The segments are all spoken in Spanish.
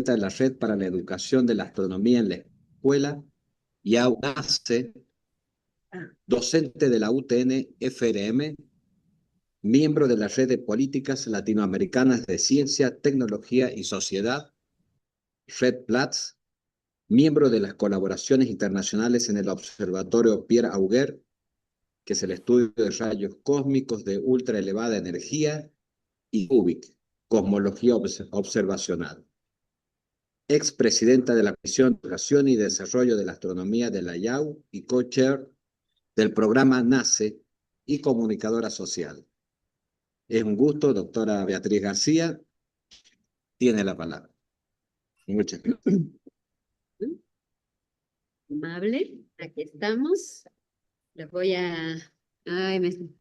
de la Red para la Educación de la Astronomía en la Escuela, y AUNACE, docente de la UTN FRM, miembro de la Red de Políticas Latinoamericanas de Ciencia, Tecnología y Sociedad, Red Platts, miembro de las colaboraciones internacionales en el Observatorio Pierre Auger, que es el estudio de rayos cósmicos de ultra elevada energía, y CUBIC, Cosmología Observacional. Expresidenta de la Comisión de Educación y Desarrollo de la Astronomía de la IAU y co-chair del programa NACE y comunicadora social. Es un gusto, doctora Beatriz García, tiene la palabra. Muchas gracias. Amable, aquí estamos. Les voy a... Ay,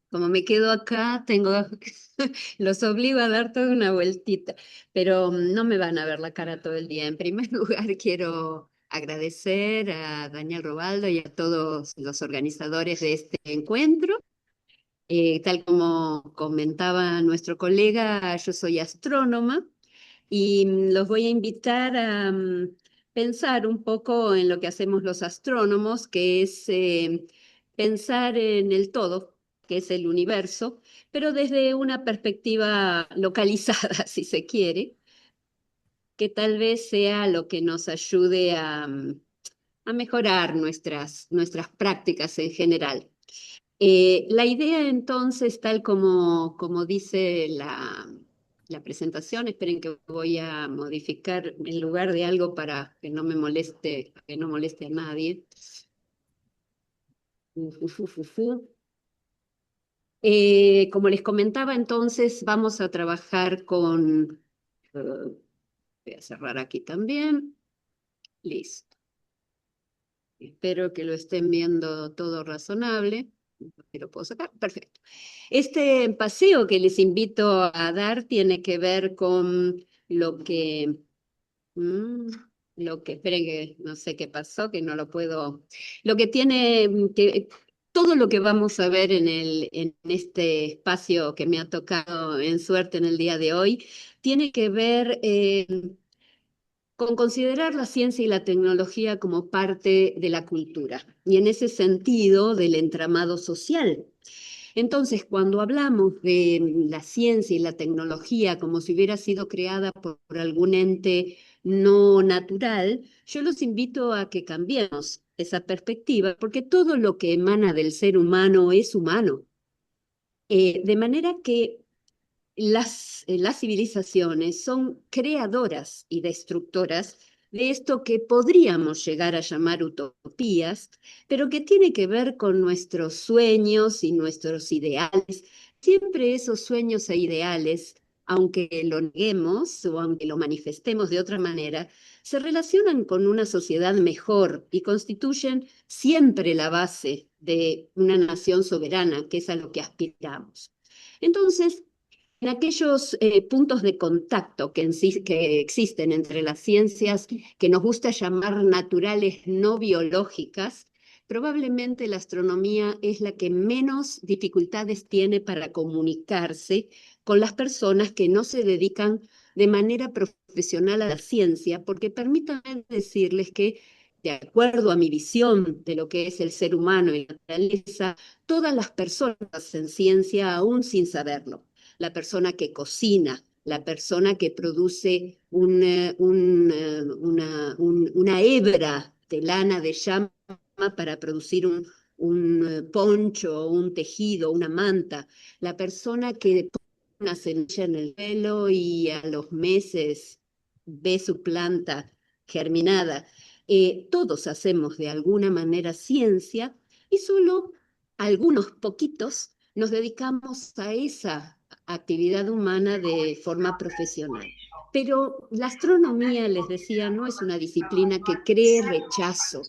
como me quedo acá, los obligo a dar toda una vueltita, pero no me van a ver la cara todo el día. En primer lugar, quiero agradecer a Daniel Robaldo y a todos los organizadores de este encuentro. Tal como comentaba nuestro colega, yo soy astrónoma y los voy a invitar a pensar un poco en lo que hacemos los astrónomos, que es pensar en el todo, que es el universo, pero desde una perspectiva localizada, si se quiere, que tal vez sea lo que nos ayude a mejorar nuestras prácticas en general. La idea entonces, tal como dice la presentación, esperen que voy a modificar en lugar de algo para que no moleste a nadie. Como les comentaba, entonces vamos a trabajar voy a cerrar aquí también. Listo. Espero que lo estén viendo todo razonable. ¿Lo puedo sacar? Perfecto. Este paseo que les invito a dar tiene que ver con mm, esperen que no sé qué pasó, que no lo puedo, lo que tiene, todo lo que vamos a ver en este espacio que me ha tocado en suerte en el día de hoy, tiene que ver con considerar la ciencia y la tecnología como parte de la cultura y en ese sentido del entramado social. Entonces, cuando hablamos de la ciencia y la tecnología como si hubiera sido creada por algún ente no natural, yo los invito a que cambiemos esa perspectiva, porque todo lo que emana del ser humano es humano. De manera que las civilizaciones son creadoras y destructoras de esto que podríamos llegar a llamar utopías, pero que tiene que ver con nuestros sueños y nuestros ideales. Siempre esos sueños e ideales, aunque lo neguemos o aunque lo manifestemos de otra manera, se relacionan con una sociedad mejor y constituyen siempre la base de una nación soberana, que es a lo que aspiramos. Entonces, en aquellos puntos de contacto que existen entre las ciencias que nos gusta llamar naturales no biológicas, probablemente la astronomía es la que menos dificultades tiene para comunicarse con las personas que no se dedican de manera profesional a la ciencia, porque permítanme decirles que, de acuerdo a mi visión de lo que es el ser humano y la naturaleza, todas las personas hacen ciencia aún sin saberlo. La persona que cocina, la persona que produce una hebra de lana de llama para producir un poncho, un tejido, una manta, la persona que pone una semilla en el suelo y a los meses ve su planta germinada. Todos hacemos de alguna manera ciencia y solo algunos poquitos nos dedicamos a esa actividad humana de forma profesional. Pero la astronomía, les decía, no es una disciplina que cree rechazo.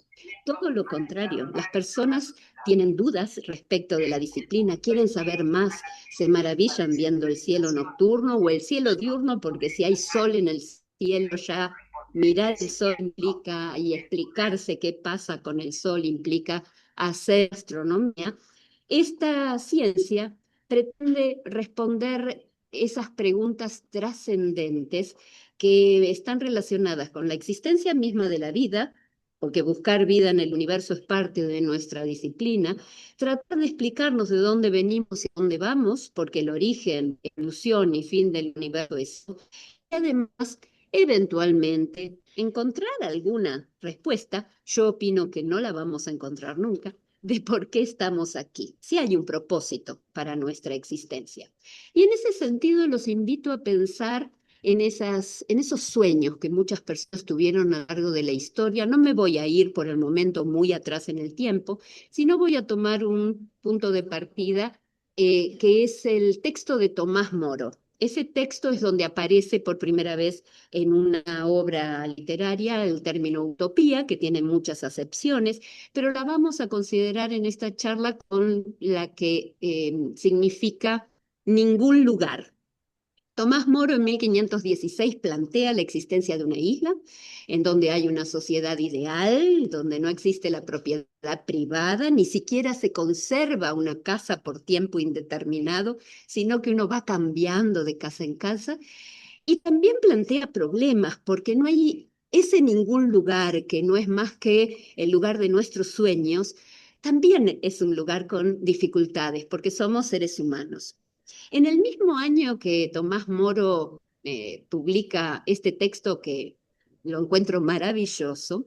Todo lo contrario, las personas tienen dudas respecto de la disciplina, quieren saber más, se maravillan viendo el cielo nocturno o el cielo diurno, porque si hay sol en el cielo ya mirar el sol implica y explicarse qué pasa con el sol implica hacer astronomía. Esta ciencia pretende responder esas preguntas trascendentes que están relacionadas con la existencia misma de la vida, porque buscar vida en el universo es parte de nuestra disciplina, tratar de explicarnos de dónde venimos y dónde vamos, porque el origen, evolución y fin del universo es eso. Y además, eventualmente, encontrar alguna respuesta, yo opino que no la vamos a encontrar nunca, de por qué estamos aquí, si hay un propósito para nuestra existencia. Y en ese sentido los invito a pensar en esos sueños que muchas personas tuvieron a lo largo de la historia. No me voy a ir por el momento muy atrás en el tiempo, sino voy a tomar un punto de partida que es el texto de Tomás Moro. Ese texto es donde aparece por primera vez en una obra literaria el término utopía, que tiene muchas acepciones, pero la vamos a considerar en esta charla con la que significa ningún lugar. Tomás Moro en 1516 plantea la existencia de una isla en donde hay una sociedad ideal, donde no existe la propiedad privada, ni siquiera se conserva una casa por tiempo indeterminado, sino que uno va cambiando de casa en casa. Y también plantea problemas, porque no hay ese ningún lugar que no es más que el lugar de nuestros sueños, también es un lugar con dificultades, porque somos seres humanos. En el mismo año que Tomás Moro publica este texto que lo encuentro maravilloso,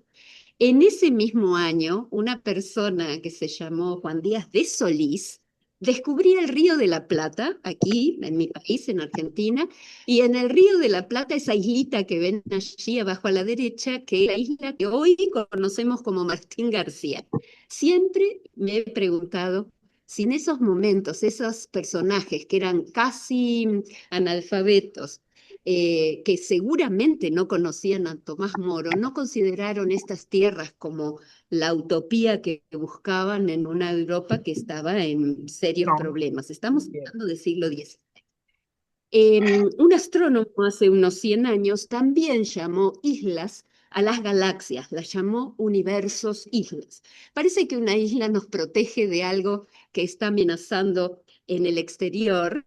en ese mismo año una persona que se llamó Juan Díaz de Solís descubría el Río de la Plata, aquí en mi país, en Argentina, y en el Río de la Plata, esa islita que ven allí abajo a la derecha, que es la isla que hoy conocemos como Martín García. Siempre me he preguntado si en esos momentos, esos personajes que eran casi analfabetos, que seguramente no conocían a Tomás Moro, no consideraron estas tierras como la utopía que buscaban en una Europa que estaba en serios problemas. Estamos hablando del siglo XIX. Un astrónomo hace unos 100 años también llamó islas a las galaxias, las llamó universos islas. Parece que una isla nos protege de algo que está amenazando en el exterior,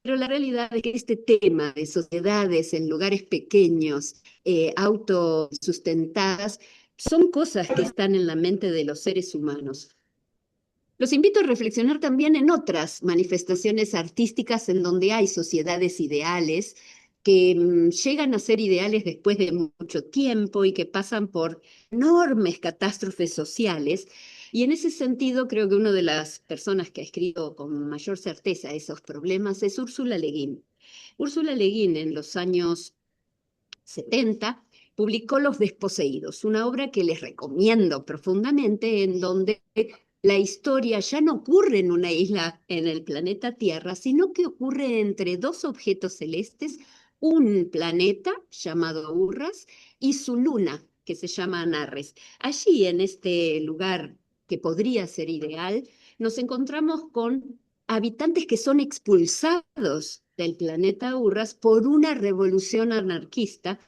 pero la realidad es que este tema de sociedades en lugares pequeños, autosustentadas, son cosas que están en la mente de los seres humanos. Los invito a reflexionar también en otras manifestaciones artísticas en donde hay sociedades ideales que llegan a ser ideales después de mucho tiempo y que pasan por enormes catástrofes sociales. Y en ese sentido, creo que una de las personas que ha escrito con mayor certeza esos problemas es Úrsula Le Guin. Úrsula Le Guin en los años 70 publicó Los Desposeídos, una obra que les recomiendo profundamente, en donde la historia ya no ocurre en una isla en el planeta Tierra, sino que ocurre entre dos objetos celestes, un planeta llamado Urras y su luna, que se llama Anarres. Allí, en este lugar que podría ser ideal, nos encontramos con habitantes que son expulsados del planeta Urras por una revolución anarquista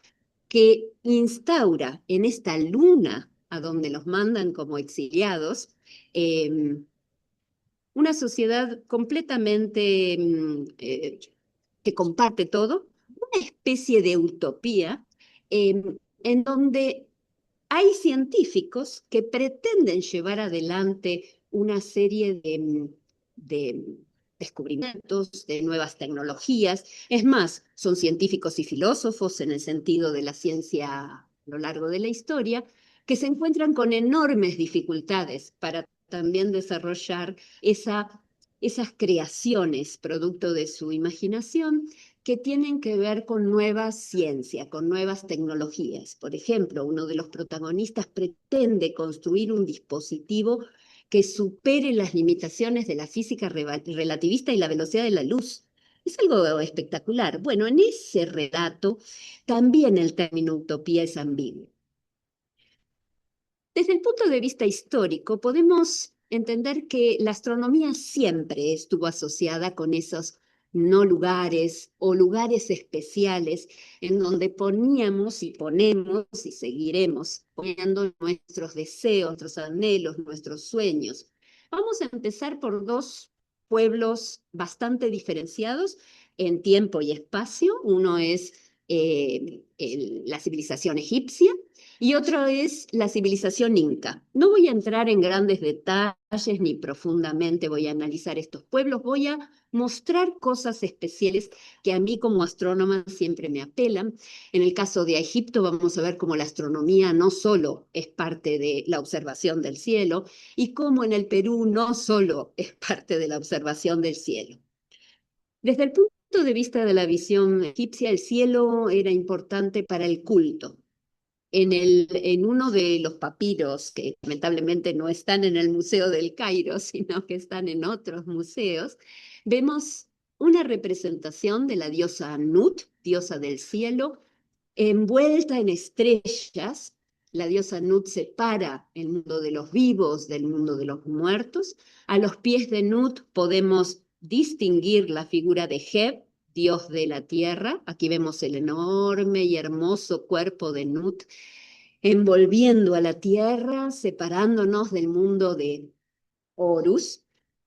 que instaura en esta luna a donde los mandan como exiliados, eh, una sociedad completamente que comparte todo, una especie de utopía en donde hay científicos que pretenden llevar adelante una serie de descubrimientos, de nuevas tecnologías. Es más, son científicos y filósofos en el sentido de la ciencia a lo largo de la historia, que se encuentran con enormes dificultades para también desarrollar esas creaciones producto de su imaginación que tienen que ver con nueva ciencia, con nuevas tecnologías. Por ejemplo, uno de los protagonistas pretende construir un dispositivo que supere las limitaciones de la física relativista y la velocidad de la luz. Es algo espectacular. Bueno, en ese relato también el término utopía es ambiguo. Desde el punto de vista histórico, podemos entender que la astronomía siempre estuvo asociada con esos no lugares o lugares especiales en donde poníamos y ponemos y seguiremos poniendo nuestros deseos, nuestros anhelos, nuestros sueños. Vamos a empezar por dos pueblos bastante diferenciados en tiempo y espacio. Uno es la civilización egipcia, y otro es la civilización inca. No voy a entrar en grandes detalles ni profundamente voy a analizar estos pueblos, voy a mostrar cosas especiales que a mí como astrónoma siempre me apelan. En el caso de Egipto vamos a ver cómo la astronomía no solo es parte de la observación del cielo y cómo en el Perú no solo es parte de la observación del cielo. Desde el punto de vista de la visión egipcia, el cielo era importante para el culto. En uno de los papiros, que lamentablemente no están en el Museo del Cairo, sino que están en otros museos, vemos una representación de la diosa Nut, diosa del cielo, envuelta en estrellas. La diosa Nut separa el mundo de los vivos del mundo de los muertos. A los pies de Nut podemos distinguir la figura de Heb, dios de la tierra. Aquí vemos el enorme y hermoso cuerpo de Nut envolviendo a la tierra, separándonos del mundo de Horus.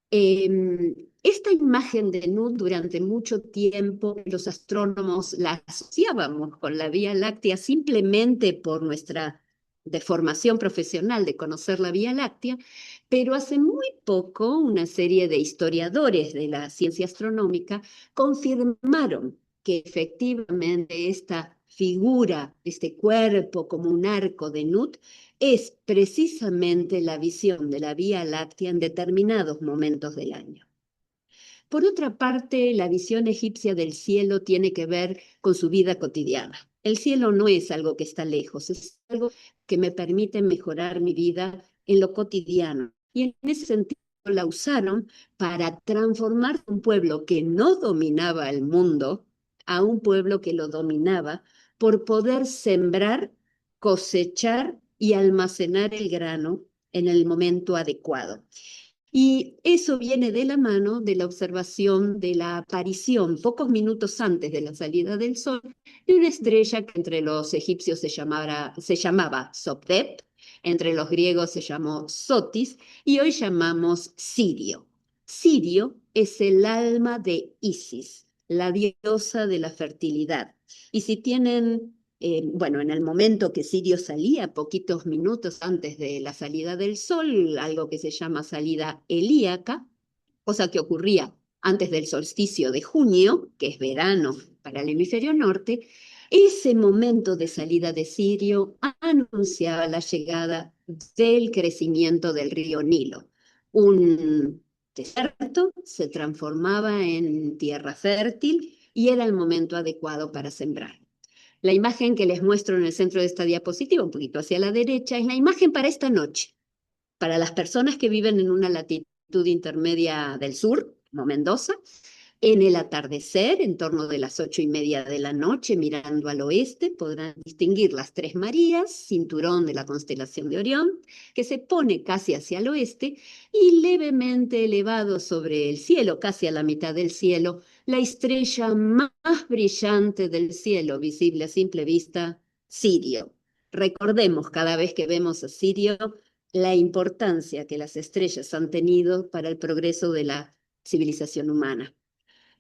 Esta imagen de Nut durante mucho tiempo los astrónomos la asociábamos con la Vía Láctea simplemente por nuestra deformación profesional de conocer la Vía Láctea, pero hace muy poco una serie de historiadores de la ciencia astronómica confirmaron que efectivamente esta figura, este cuerpo como un arco de Nut, es precisamente la visión de la Vía Láctea en determinados momentos del año. Por otra parte, la visión egipcia del cielo tiene que ver con su vida cotidiana. El cielo no es algo que está lejos, es algo que me permite mejorar mi vida en lo cotidiano. Y en ese sentido la usaron para transformar un pueblo que no dominaba el mundo a un pueblo que lo dominaba por poder sembrar, cosechar y almacenar el grano en el momento adecuado. Y eso viene de la mano de la observación de la aparición, pocos minutos antes de la salida del sol, de una estrella que entre los egipcios se llamaba Sopdet, entre los griegos se llamó Sotis y hoy llamamos Sirio. Sirio es el alma de Isis, la diosa de la fertilidad. Y si tienen bueno, en el momento que Sirio salía, poquitos minutos antes de la salida del sol, algo que se llama salida helíaca, cosa que ocurría antes del solsticio de junio, que es verano para el hemisferio norte, ese momento de salida de Sirio anunciaba la llegada del crecimiento del río Nilo. Un desierto se transformaba en tierra fértil y era el momento adecuado para sembrar. La imagen que les muestro en el centro de esta diapositiva, un poquito hacia la derecha, es la imagen para esta noche. Para las personas que viven en una latitud intermedia del sur, como Mendoza, en el atardecer, en torno de las 8:30 de la noche, mirando al oeste, podrán distinguir las Tres Marías, cinturón de la constelación de Orión, que se pone casi hacia el oeste y levemente elevado sobre el cielo, casi a la mitad del cielo, la estrella más brillante del cielo, visible a simple vista, Sirio. Recordemos cada vez que vemos a Sirio la importancia que las estrellas han tenido para el progreso de la civilización humana.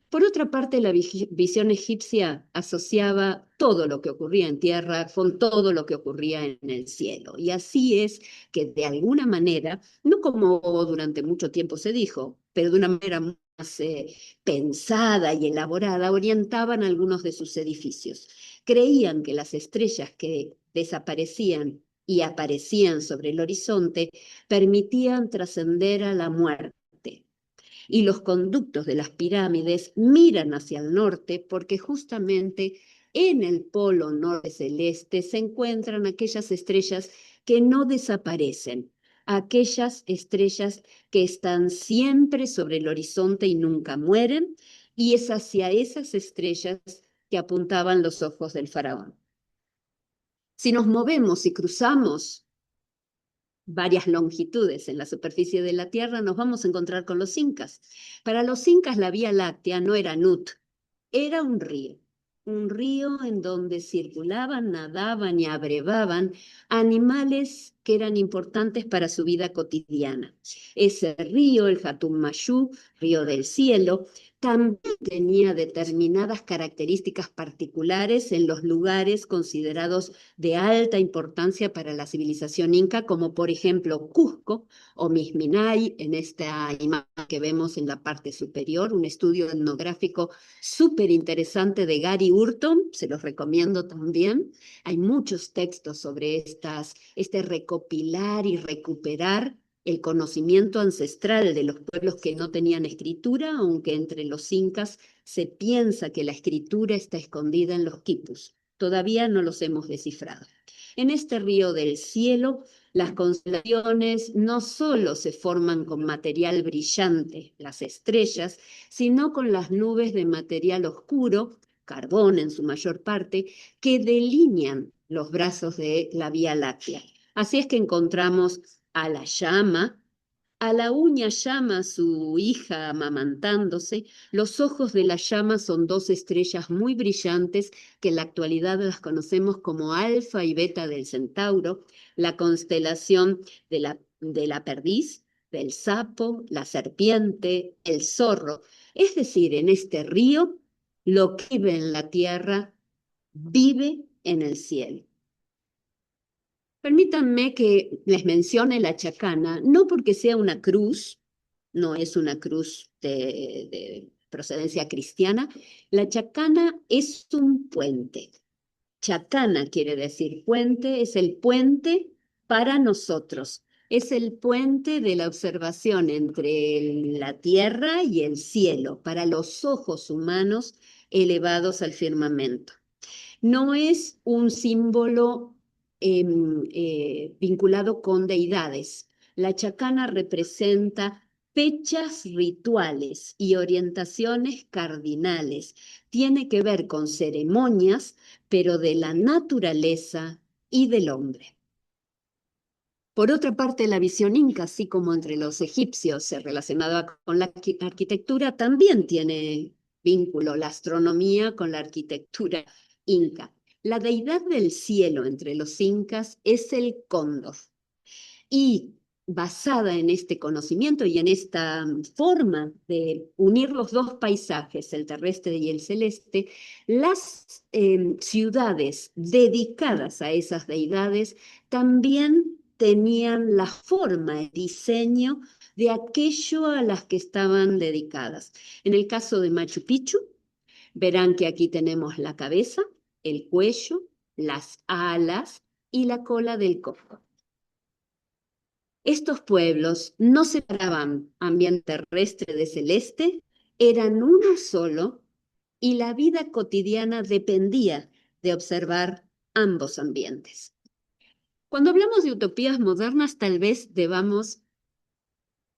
Por otra parte, la visión egipcia asociaba todo lo que ocurría en tierra con todo lo que ocurría en el cielo. Y así es que de alguna manera, no como durante mucho tiempo se dijo, pero de una manera más pensada y elaborada, orientaban algunos de sus edificios. Creían que las estrellas que desaparecían y aparecían sobre el horizonte permitían trascender a la muerte. Y los conductos de las pirámides miran hacia el norte porque justamente en el polo norte celeste se encuentran aquellas estrellas que no desaparecen, aquellas estrellas que están siempre sobre el horizonte y nunca mueren, y es hacia esas estrellas que apuntaban los ojos del faraón. Si nos movemos y cruzamos varias longitudes en la superficie de la Tierra, nos vamos a encontrar con los incas. Para los incas la Vía Láctea no era Nut, era un río en donde circulaban, nadaban y abrevaban animales que eran importantes para su vida cotidiana. Ese río, el Hatum-Mayu, río del cielo, también tenía determinadas características particulares en los lugares considerados de alta importancia para la civilización inca, como por ejemplo Cusco o Misminay, en esta imagen que vemos en la parte superior, un estudio etnográfico súper interesante de Gary Hurton, se los recomiendo también. Hay muchos textos sobre este recopilar y recuperar el conocimiento ancestral de los pueblos que no tenían escritura, aunque entre los incas se piensa que la escritura está escondida en los quipus. Todavía no los hemos descifrado. En este río del cielo, las constelaciones no solo se forman con material brillante, las estrellas, sino con las nubes de material oscuro, carbón en su mayor parte, que delinean los brazos de la Vía Láctea. Así es que encontramos a la llama, a la uña llama, su hija amamantándose. Los ojos de la llama son dos estrellas muy brillantes que en la actualidad las conocemos como Alfa y Beta del Centauro, la constelación de la perdiz, del sapo, la serpiente, el zorro. Es decir, en este río, lo que vive en la tierra vive en el cielo. Permítanme que les mencione la chacana, no porque sea una cruz, no es una cruz de procedencia cristiana, la chacana es un puente. Chacana quiere decir puente, es el puente para nosotros, es el puente de la observación entre la tierra y el cielo, para los ojos humanos elevados al firmamento. No es un símbolo vinculado con deidades. La chacana representa fechas rituales y orientaciones cardinales. Tiene que ver con ceremonias, pero de la naturaleza y del hombre. Por otra parte, la visión inca, así como entre los egipcios se relacionaba con la arquitectura, también tiene vínculo la astronomía con la arquitectura inca. La deidad del cielo entre los incas es el cóndor. Y basada en este conocimiento y en esta forma de unir los dos paisajes, el terrestre y el celeste, las ciudades dedicadas a esas deidades también tenían la forma, el diseño de aquello a las que estaban dedicadas. En el caso de Machu Picchu, verán que aquí tenemos la cabeza, el cuello, las alas y la cola del coco. Estos pueblos no separaban ambiente terrestre de celeste, eran uno solo y la vida cotidiana dependía de observar ambos ambientes. Cuando hablamos de utopías modernas, tal vez debamos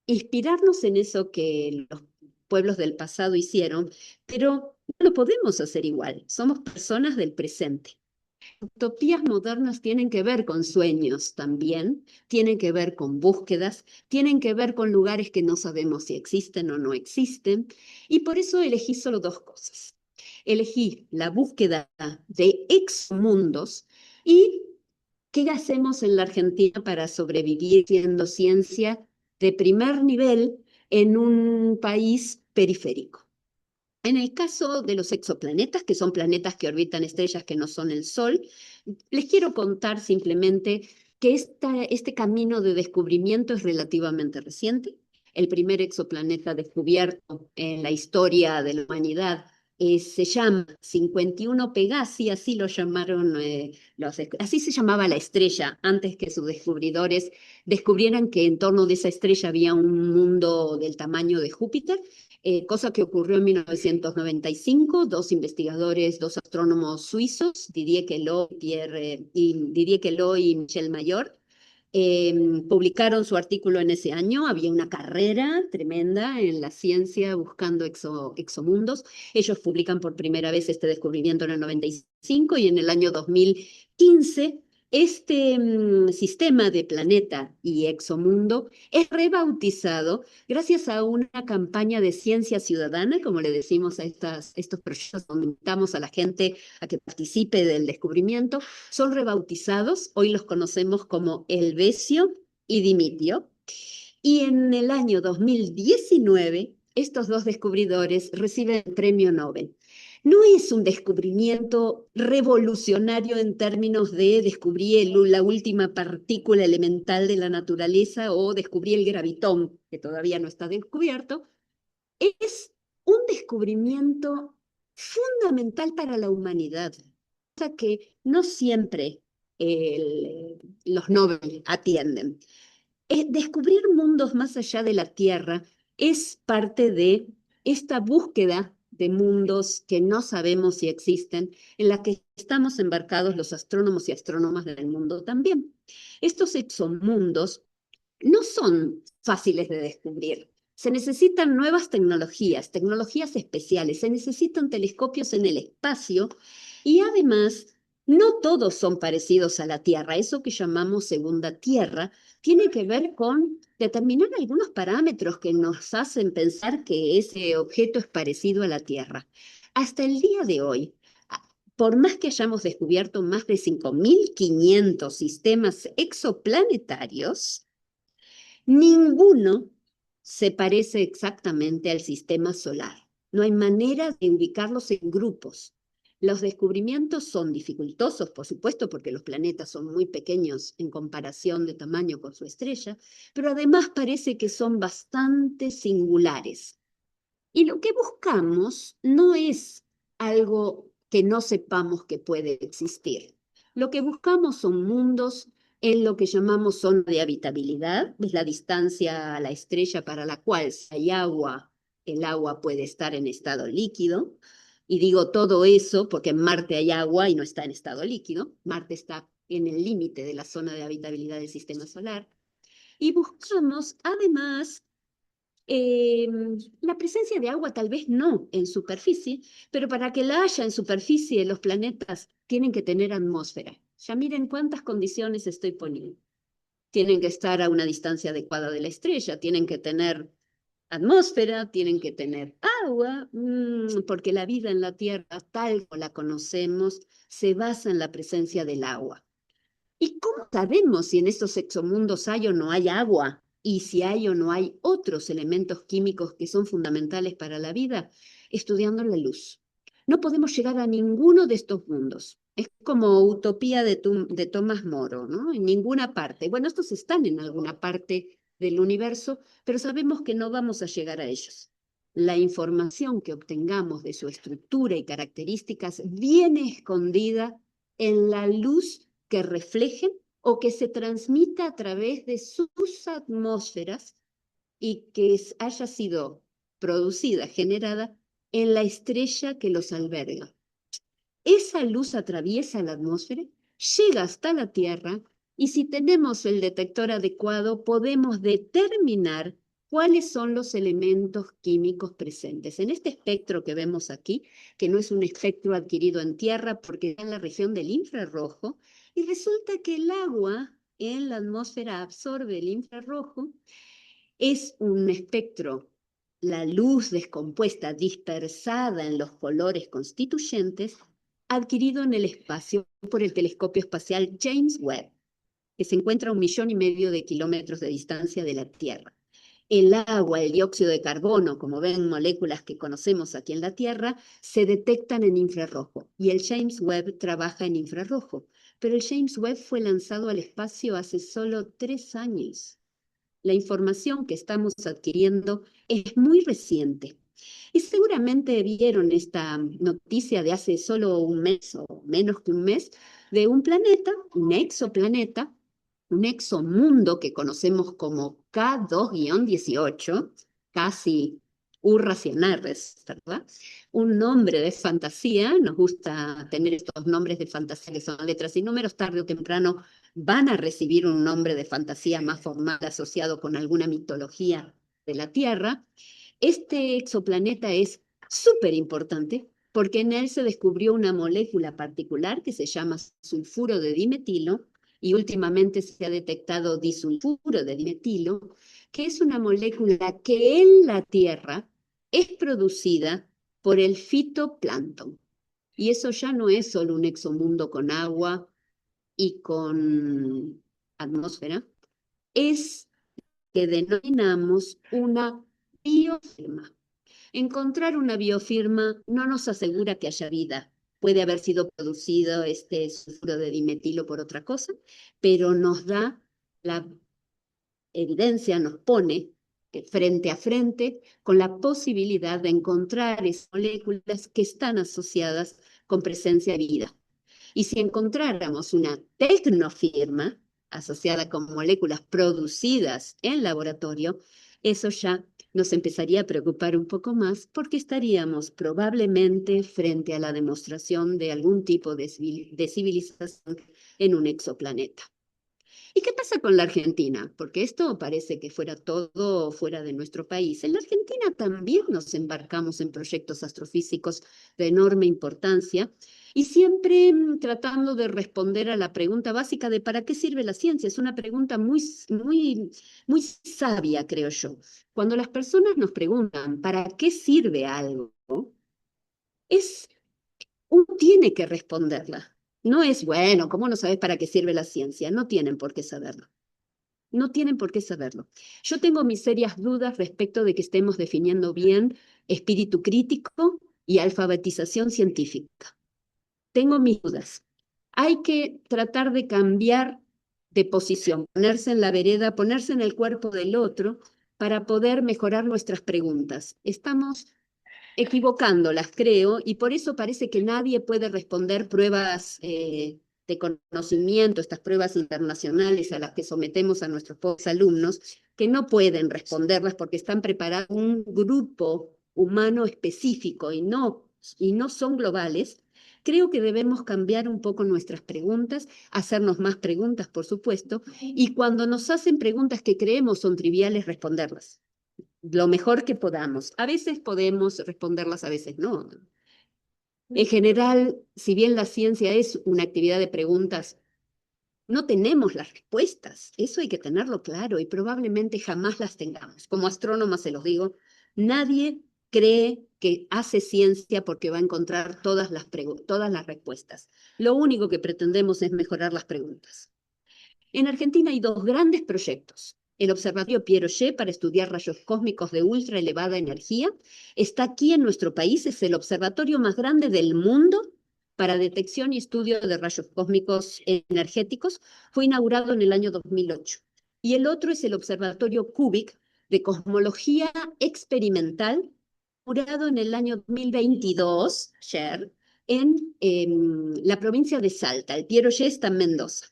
inspirarnos en eso que los pueblos del pasado hicieron, pero no lo podemos hacer igual, somos personas del presente. Utopías modernas tienen que ver con sueños también, tienen que ver con búsquedas, tienen que ver con lugares que no sabemos si existen o no existen, y por eso elegí solo dos cosas. Elegí la búsqueda de exmundos y qué hacemos en la Argentina para sobrevivir siendo ciencia de primer nivel en un país periférico. En el caso de los exoplanetas, que son planetas que orbitan estrellas que no son el Sol, les quiero contar simplemente que este camino de descubrimiento es relativamente reciente. El primer exoplaneta descubierto en la historia de la humanidad se llama 51 Pegasi, así lo llamaron, así se llamaba la estrella antes que sus descubridores descubrieran que en torno de esa estrella había un mundo del tamaño de Júpiter. Cosa que ocurrió en 1995, dos investigadores, dos astrónomos suizos, Didier Queloz y Michel Mayor, publicaron su artículo en ese año. Había una carrera tremenda en la ciencia buscando exomundos. Ellos publican por primera vez este descubrimiento en el 95 y en el año 2015 Este sistema de planeta y exomundo es rebautizado gracias a una campaña de ciencia ciudadana, como le decimos a estos proyectos donde invitamos a la gente a que participe del descubrimiento. Son rebautizados, hoy los conocemos como Helvecio y Dimitio. Y en el año 2019, estos dos descubridores reciben el premio Nobel. No es un descubrimiento revolucionario en términos de descubrir la última partícula elemental de la naturaleza o descubrir el gravitón, que todavía no está descubierto. Es un descubrimiento fundamental para la humanidad, cosa que no siempre los Nobel atienden. Descubrir mundos más allá de la Tierra es parte de esta búsqueda de mundos que no sabemos si existen, en la que estamos embarcados los astrónomos y astrónomas del mundo también. Estos exomundos no son fáciles de descubrir. Se necesitan nuevas tecnologías especiales, se necesitan telescopios en el espacio y además no todos son parecidos a la Tierra. Eso que llamamos segunda Tierra tiene que ver con determinar algunos parámetros que nos hacen pensar que ese objeto es parecido a la Tierra. Hasta el día de hoy, por más que hayamos descubierto más de 5.500 sistemas exoplanetarios, ninguno se parece exactamente al sistema solar. No hay manera de ubicarlos en grupos. Los descubrimientos son dificultosos, por supuesto, porque los planetas son muy pequeños en comparación de tamaño con su estrella, pero además parece que son bastante singulares. Y lo que buscamos no es algo que no sepamos que puede existir. Lo que buscamos son mundos en lo que llamamos zona de habitabilidad, es la distancia a la estrella para la cual si hay agua, el agua puede estar en estado líquido. Y digo todo eso porque en Marte hay agua y no está en estado líquido. Marte está en el límite de la zona de habitabilidad del sistema solar. Y buscamos además la presencia de agua tal vez no en superficie, pero para que la haya en superficie, los planetas tienen que tener atmósfera. Ya miren cuántas condiciones estoy poniendo. Tienen que estar a una distancia adecuada de la estrella, tienen que tener atmósfera, tienen que tener agua, porque la vida en la Tierra, tal como la conocemos, se basa en la presencia del agua. ¿Y cómo sabemos si en estos exomundos hay o no hay agua? Y si hay o no hay otros elementos químicos que son fundamentales para la vida, estudiando la luz. No podemos llegar a ninguno de estos mundos. Es como Utopía de Tomás Moro, ¿no? En ninguna parte. Bueno, estos están en alguna parte del universo, pero sabemos que no vamos a llegar a ellos. La información que obtengamos de su estructura y características viene escondida en la luz que reflejen o que se transmita a través de sus atmósferas y que haya sido producida, generada en la estrella que los alberga. Esa luz atraviesa la atmósfera, llega hasta la Tierra y si tenemos el detector adecuado podemos determinar cuáles son los elementos químicos presentes. En este espectro que vemos aquí, que no es un espectro adquirido en Tierra porque está en la región del infrarrojo, y resulta que el agua en la atmósfera absorbe el infrarrojo, es un espectro, la luz descompuesta, dispersada en los colores constituyentes, adquirido en el espacio por el telescopio espacial James Webb, que se encuentra a 1,5 millones de kilómetros de distancia de la Tierra. El agua, el dióxido de carbono, como ven, moléculas que conocemos aquí en la Tierra, se detectan en infrarrojo y el James Webb trabaja en infrarrojo. Pero el James Webb fue lanzado al espacio hace solo 3 años. La información que estamos adquiriendo es muy reciente. Y seguramente vieron esta noticia de hace solo un mes o menos que un mes, de un planeta, un exoplaneta, un exomundo que conocemos como K2-18, casi Urracionares, ¿verdad? Un nombre de fantasía, nos gusta tener estos nombres de fantasía que son letras y números, tarde o temprano van a recibir un nombre de fantasía más formal asociado con alguna mitología de la Tierra. Este exoplaneta es súper importante porque en él se descubrió una molécula particular que se llama sulfuro de dimetilo, y últimamente se ha detectado disulfuro de dimetilo, que es una molécula que en la Tierra es producida por el fitoplancton. Y eso ya no es solo un exomundo con agua y con atmósfera, es que denominamos una biofirma. Encontrar una biofirma no nos asegura que haya vida. Puede haber sido producido este sulfuro de dimetilo por otra cosa, pero nos da la evidencia, nos pone frente a frente con la posibilidad de encontrar esas moléculas que están asociadas con presencia de vida. Y si encontráramos una tecnofirma asociada con moléculas producidas en laboratorio, eso ya nos empezaría a preocupar un poco más porque estaríamos probablemente frente a la demostración de algún tipo de civilización en un exoplaneta. ¿Y qué pasa con la Argentina? Porque esto parece que fuera todo fuera de nuestro país. En la Argentina también nos embarcamos en proyectos astrofísicos de enorme importancia y siempre tratando de responder a la pregunta básica de ¿para qué sirve la ciencia? Es una pregunta muy sabia, creo yo. Cuando las personas nos preguntan ¿para qué sirve algo? Uno tiene que responderla. No es, bueno, ¿cómo no sabes para qué sirve la ciencia? No tienen por qué saberlo. No tienen por qué saberlo. Yo tengo mis serias dudas respecto de que estemos definiendo bien espíritu crítico y alfabetización científica. Tengo mis dudas. Hay que tratar de cambiar de posición, ponerse en la vereda, ponerse en el cuerpo del otro para poder mejorar nuestras preguntas. Estamos equivocándolas, creo, y por eso parece que nadie puede responder pruebas de conocimiento, estas pruebas internacionales a las que sometemos a nuestros pobres alumnos, que no pueden responderlas porque están preparados un grupo humano específico y no son globales. Creo que debemos cambiar un poco nuestras preguntas, hacernos más preguntas, por supuesto, y cuando nos hacen preguntas que creemos son triviales, responderlas lo mejor que podamos. A veces podemos responderlas, a veces no. En general, si bien la ciencia es una actividad de preguntas, no tenemos las respuestas. Eso hay que tenerlo claro y probablemente jamás las tengamos. Como astrónoma se los digo, nadie cree que hace ciencia porque va a encontrar todas las respuestas. Lo único que pretendemos es mejorar las preguntas. En Argentina hay dos grandes proyectos. El Observatorio Pieroché para estudiar rayos cósmicos de ultra elevada energía está aquí en nuestro país, es el observatorio más grande del mundo para detección y estudio de rayos cósmicos energéticos. Fue inaugurado en el año 2008. Y el otro es el Observatorio CUBIC de cosmología experimental, inaugurado en el año 2022, ayer, en la provincia de Salta. El Pieroché está en Mendoza.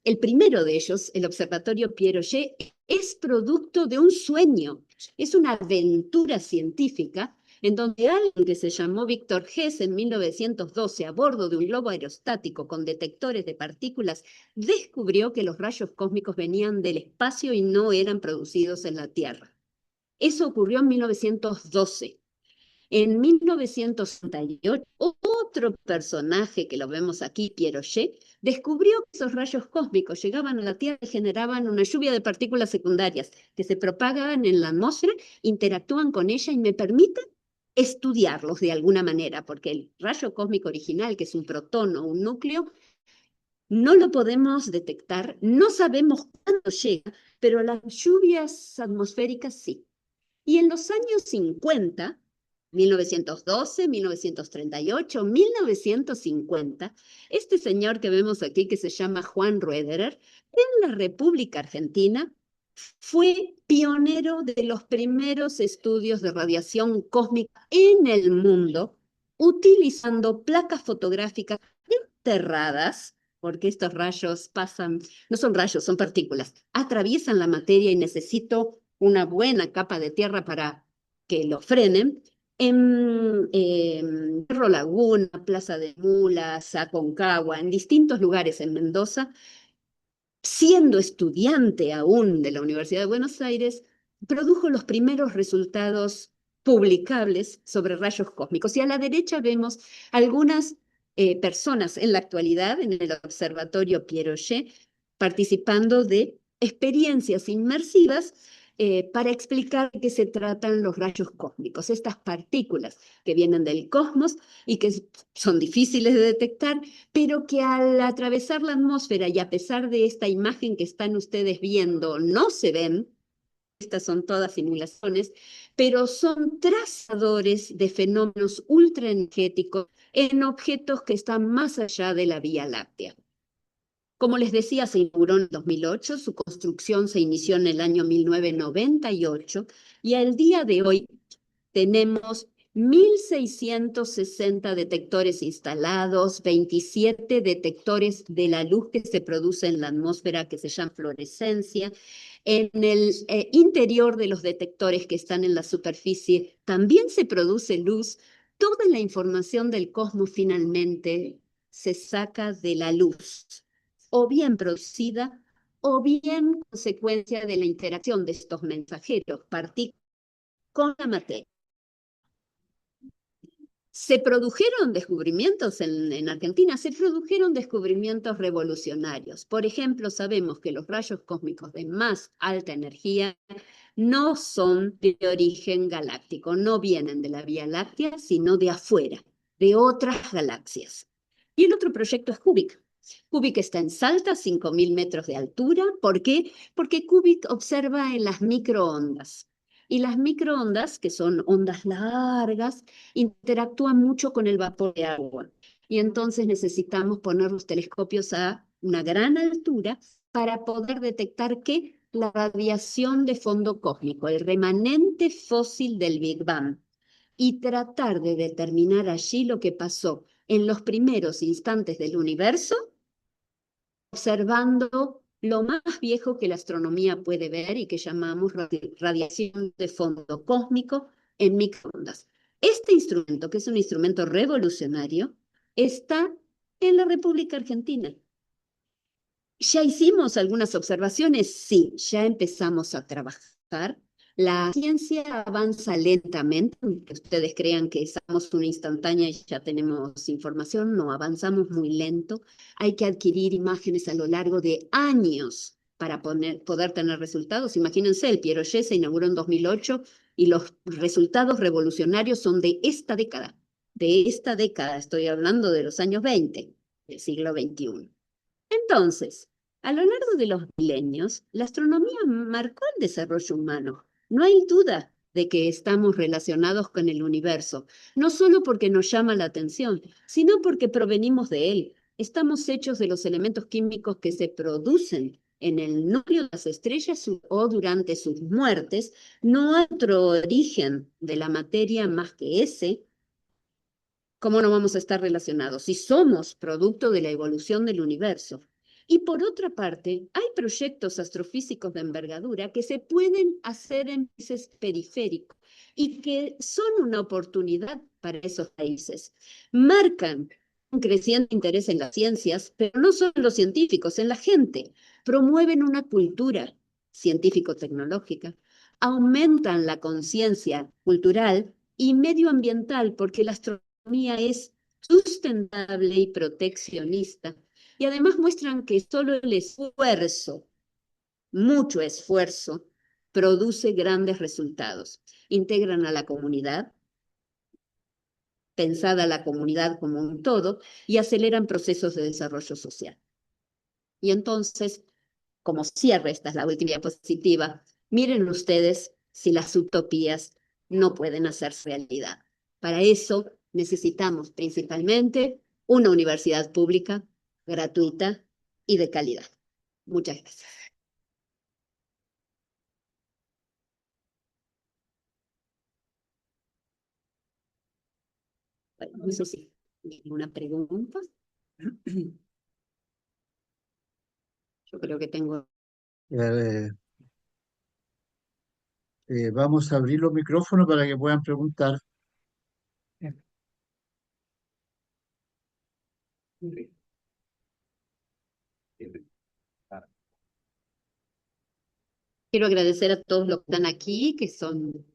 El primero de ellos, el Observatorio Pieroché, es producto de un sueño, es una aventura científica en donde alguien que se llamó Víctor Hess en 1912 a bordo de un globo aerostático con detectores de partículas descubrió que los rayos cósmicos venían del espacio y no eran producidos en la Tierra. Eso ocurrió en 1912. En 1968, otro personaje que lo vemos aquí, Pieroché, descubrió que esos rayos cósmicos llegaban a la Tierra y generaban una lluvia de partículas secundarias que se propagan en la atmósfera, interactúan con ella y me permiten estudiarlos de alguna manera, porque el rayo cósmico original, que es un protón o un núcleo, no lo podemos detectar, no sabemos cuándo llega, pero las lluvias atmosféricas sí. Y en los años 50, 1912, 1938, 1950, este señor que vemos aquí, que se llama Juan Roederer, en la República Argentina, fue pionero de los primeros estudios de radiación cósmica en el mundo, utilizando placas fotográficas enterradas, porque estos rayos pasan, no son rayos, son partículas, atraviesan la materia y necesito una buena capa de tierra para que lo frenen. En Cerro Laguna, Plaza de Mulas, Aconcagua, en distintos lugares en Mendoza, siendo estudiante aún de la Universidad de Buenos Aires, produjo los primeros resultados publicables sobre rayos cósmicos. Y a la derecha vemos algunas personas en la actualidad en el Observatorio Piaget, participando de experiencias inmersivas para explicar de qué se tratan los rayos cósmicos, estas partículas que vienen del cosmos y que son difíciles de detectar, pero que al atravesar la atmósfera y a pesar de esta imagen que están ustedes viendo, no se ven. Estas son todas simulaciones, pero son trazadores de fenómenos ultraenergéticos en objetos que están más allá de la Vía Láctea. Como les decía, se inauguró en 2008, su construcción se inició en el año 1998 y al día de hoy tenemos 1.660 detectores instalados, 27 detectores de la luz que se produce en la atmósfera que se llama fluorescencia. En el interior de los detectores que están en la superficie también se produce luz. Toda la información del cosmos finalmente se saca de la luz, o bien producida, o bien consecuencia de la interacción de estos mensajeros, partículas, con la materia. Se produjeron descubrimientos en Argentina, se produjeron descubrimientos revolucionarios. Por ejemplo, sabemos que los rayos cósmicos de más alta energía no son de origen galáctico, no vienen de la Vía Láctea, sino de afuera, de otras galaxias. Y el otro proyecto es CUBIC. CUBIC está en Salta, 5.000 metros de altura. ¿Por qué? Porque CUBIC observa en las microondas. Y las microondas, que son ondas largas, interactúan mucho con el vapor de agua. Y entonces necesitamos poner los telescopios a una gran altura para poder detectar que la radiación de fondo cósmico, el remanente fósil del Big Bang, y tratar de determinar allí lo que pasó en los primeros instantes del universo, observando lo más viejo que la astronomía puede ver y que llamamos radiación de fondo cósmico en microondas. Este instrumento, que es un instrumento revolucionario, está en la República Argentina. ¿Ya hicimos algunas observaciones? Sí, ya empezamos a trabajar. La ciencia avanza lentamente, aunque ustedes crean que estamos una instantánea y ya tenemos información, no, avanzamos muy lento. Hay que adquirir imágenes a lo largo de años para poder tener resultados. Imagínense, el Piaget se inauguró en 2008 y los resultados revolucionarios son de esta década. De esta década, estoy hablando de los años 20 del siglo XXI. Entonces, a lo largo de los milenios, la astronomía marcó el desarrollo humano. No hay duda de que estamos relacionados con el universo, no solo porque nos llama la atención, sino porque provenimos de él. Estamos hechos de los elementos químicos que se producen en el núcleo de las estrellas o durante sus muertes. No hay otro origen de la materia más que ese. ¿Cómo no vamos a estar relacionados si somos producto de la evolución del universo? Y por otra parte, hay proyectos astrofísicos de envergadura que se pueden hacer en países periféricos y que son una oportunidad para esos países. Marcan un creciente interés en las ciencias, pero no solo en los científicos, en la gente. Promueven una cultura científico-tecnológica, aumentan la conciencia cultural y medioambiental, porque la astronomía es sustentable y proteccionista. Y además muestran que solo el esfuerzo, mucho esfuerzo, produce grandes resultados. Integran a la comunidad, pensada la comunidad como un todo, y aceleran procesos de desarrollo social. Y entonces, como cierre, esta es la última diapositiva, miren ustedes si las utopías no pueden hacerse realidad. Para eso necesitamos principalmente una universidad pública, gratuita y de calidad. Muchas gracias. Bueno, no sé si hay alguna pregunta. Yo creo que tengo. Eh, Vamos a abrir los micrófonos para que puedan preguntar. Quiero agradecer a todos los que están aquí, que son,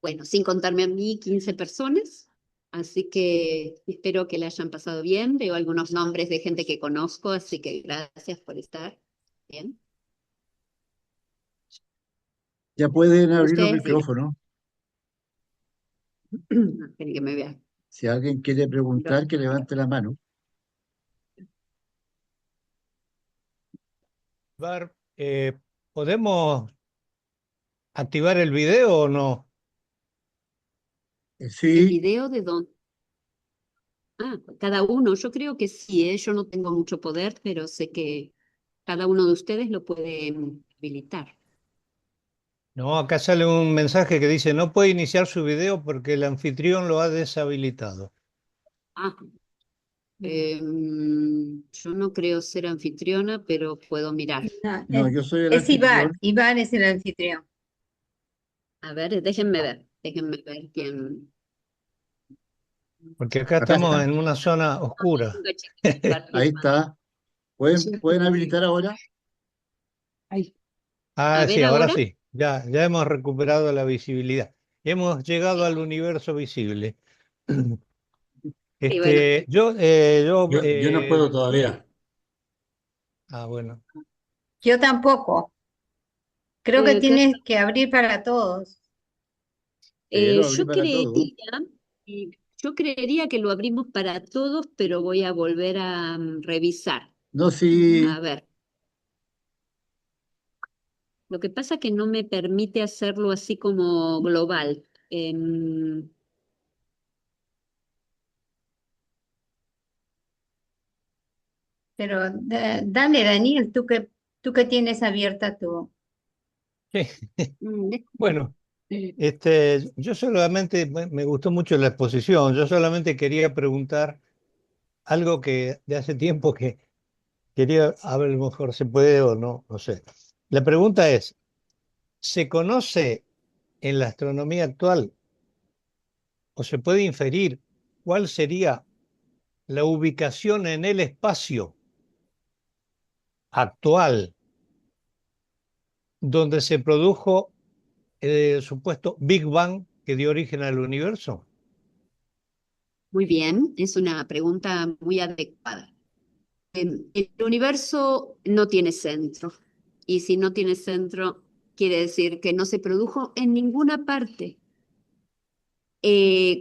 bueno, sin contarme a mí, 15 personas. Así que espero que la hayan pasado bien. Veo algunos nombres de gente que conozco, así que gracias por estar. Bien. Ya pueden abrir los Ustedes dirán. micrófonos. Esperen que me vean. Si alguien quiere preguntar, que levante la mano. Bar, ¿podemos activar el video o no? ¿El Sí, video de dónde? Ah, cada uno, yo creo que sí, yo no tengo mucho poder, pero sé que cada uno de ustedes lo puede habilitar. No, acá sale un mensaje que dice no puede iniciar su video porque el anfitrión lo ha deshabilitado. Ah, yo no creo ser anfitriona, pero puedo mirar. No, no, yo soy el es Iván. anfitrión. Iván es el anfitrión. A ver, déjenme ver quién. Porque acá Acá estamos está, en una zona oscura. Tengo chiquito, ahí está. ¿Pueden Sí. habilitar ahora? Ay. A Ah, ver sí, ahora ahora. sí. Ya hemos recuperado la visibilidad. Hemos llegado Sí, al universo visible. sí, bueno. Yo no puedo todavía. Bueno. Yo tampoco. Creo que ¿Qué tienes que abrir para todos. Pero abrí Yo para todos. creería, yo creería que lo abrimos para todos, pero voy a volver a revisar. No, A sí, ver, lo que pasa es que no me permite hacerlo así como global. Pero dale, Daniel, tú que tienes abierta tu. Sí. mm, Bueno, de- yo solamente me gustó mucho la exposición. Yo solamente quería preguntar algo que de hace tiempo que quería, a ver, a lo mejor se puede o no, no sé. La pregunta es, ¿se conoce en la astronomía actual o se puede inferir cuál sería la ubicación en el espacio actual donde se produjo el supuesto Big Bang que dio origen al universo? Muy bien, es una pregunta muy adecuada. El universo no tiene centro, y si no tiene centro, quiere decir que no se produjo en ninguna parte.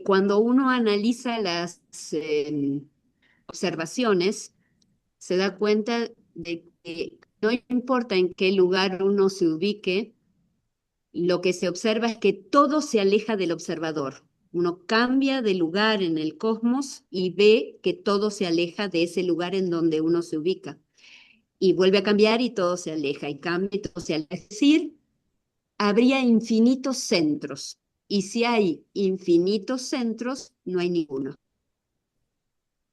Cuando uno analiza las observaciones, se da cuenta de que no importa en qué lugar uno se ubique, lo que se observa es que todo se aleja del observador. Uno cambia de lugar en el cosmos y ve que todo se aleja de ese lugar en donde uno se ubica. Y vuelve a cambiar y todo se aleja, y cambia y todo se aleja. Es decir, habría infinitos centros. Y si hay infinitos centros, no hay ninguno.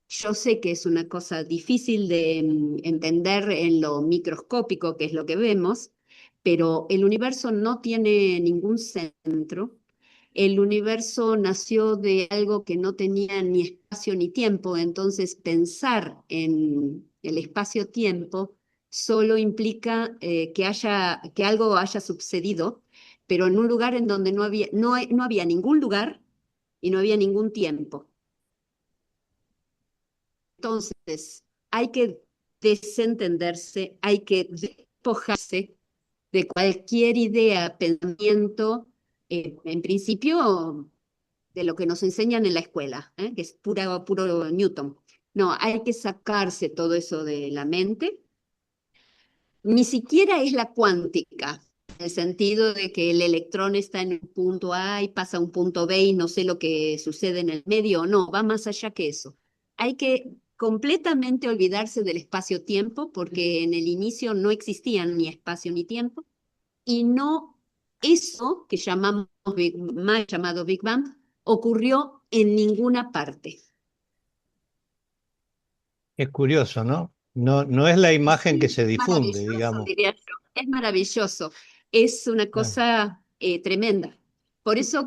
Yo sé que es una cosa difícil de entender en lo microscópico, que es lo que vemos, pero el universo no tiene ningún centro. El universo nació de algo que no tenía ni espacio ni tiempo, entonces pensar en el espacio-tiempo solo implica que algo haya sucedido, pero en un lugar en donde no había ningún lugar y no había ningún tiempo. Entonces, hay que desentenderse, hay que despojarse de cualquier idea, pensamiento, en principio de lo que nos enseñan en la escuela, que es puro Newton. No, hay que sacarse todo eso de la mente. Ni siquiera es la cuántica, en el sentido de que el electrón está en un punto A y pasa a un punto B y no sé lo que sucede en el medio, no, va más allá que eso. Hay que completamente olvidarse del espacio-tiempo porque en el inicio no existían ni espacio ni tiempo y no eso que llamamos mal llamado Big Bang ocurrió en ninguna parte. Es curioso, ¿no? No es la imagen que Sí, se difunde, maravilloso, digamos. diría yo. Es maravilloso. Es una Claro. cosa tremenda. Por eso,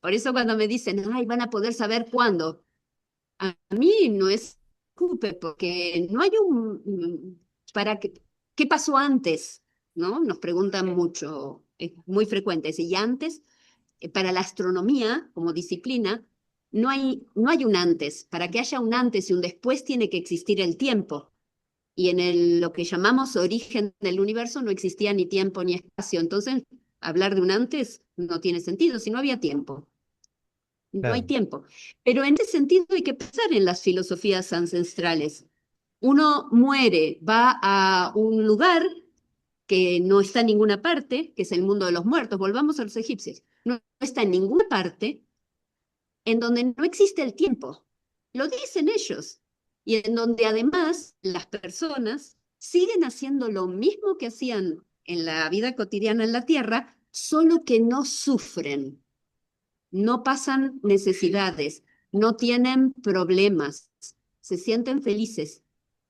por eso cuando me dicen, ay, van a poder saber cuándo, a mí no es preocupe, porque no hay para qué pasó antes, ¿no? Nos preguntan mucho, es muy frecuente. Y antes, para la astronomía como disciplina, no hay un antes. Para que haya un antes y un después tiene que existir el tiempo. Y en lo que llamamos origen del universo no existía ni tiempo ni espacio. Entonces, hablar de un antes no tiene sentido, si no había tiempo. No hay Claro. tiempo. Pero en ese sentido hay que pensar en las filosofías ancestrales. Uno muere, va a un lugar que no está en ninguna parte, que es el mundo de los muertos. Volvamos a los egipcios. No está en ninguna parte en donde no existe el tiempo. Lo dicen ellos. Y en donde además las personas siguen haciendo lo mismo que hacían en la vida cotidiana en la Tierra, solo que no sufren, no pasan necesidades, no tienen problemas, se sienten felices.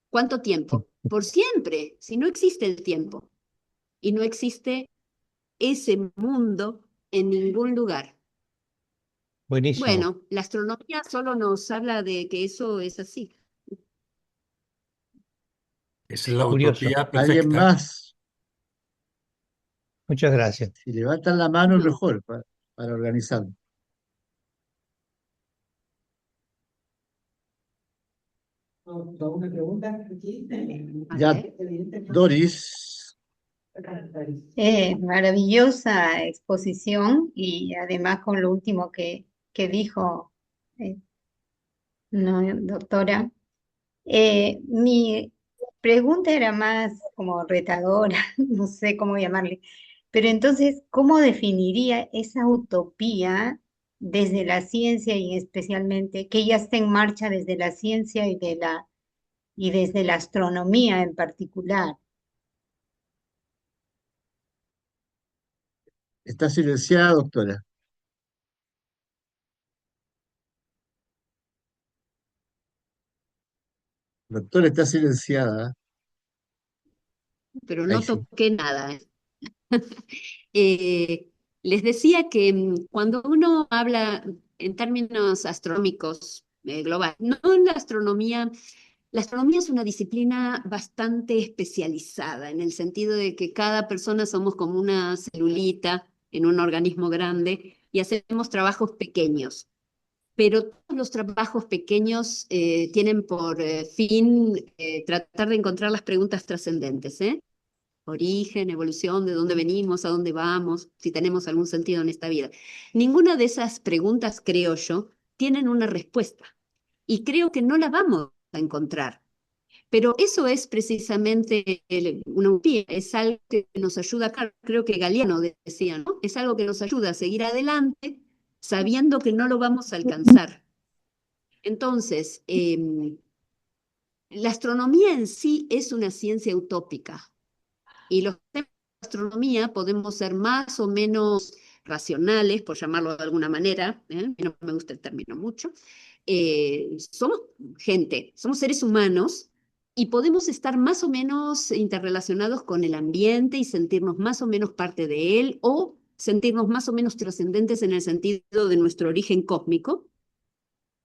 ¿Cuánto tiempo? Por siempre, si no existe el tiempo y no existe ese mundo en ningún lugar. Buenísimo. Bueno, la astronomía solo nos habla de que eso es así. Es la Curioso. utopía ¿Alguien perfecta. más? Muchas gracias. Si levantan la mano, No. mejor para organizarlo. Una pregunta aquí. A Ya, ver. Doris, Maravillosa exposición y además con lo último que dijo, no, doctora. Mi pregunta era más como retadora, no sé cómo llamarle, pero entonces, ¿cómo definiría esa utopía desde la ciencia y especialmente que ya está en marcha desde la ciencia y desde la astronomía en particular? está silenciada, doctora. Doctora, está silenciada. Pero Ahí no sí. toqué nada. Les decía que cuando uno habla en términos astronómicos global, no en la astronomía es una disciplina bastante especializada en el sentido de que cada persona somos como una celulita en un organismo grande y hacemos trabajos pequeños. Pero todos los trabajos pequeños tienen por fin tratar de encontrar las preguntas trascendentes, ¿eh? Origen, evolución, de dónde venimos, a dónde vamos, si tenemos algún sentido en esta vida. Ninguna de esas preguntas, creo yo, tienen una respuesta. Y creo que no la vamos a encontrar. Pero eso es precisamente una utopía, es algo que nos ayuda, creo que Galeano decía, ¿no? Es algo que nos ayuda a seguir adelante sabiendo que no lo vamos a alcanzar. Entonces, la astronomía en sí es una ciencia utópica. Y los temas de astronomía podemos ser más o menos racionales, por llamarlo de alguna manera, no me gusta el término mucho. Somos gente, somos seres humanos y podemos estar más o menos interrelacionados con el ambiente y sentirnos más o menos parte de él o sentirnos más o menos trascendentes en el sentido de nuestro origen cósmico.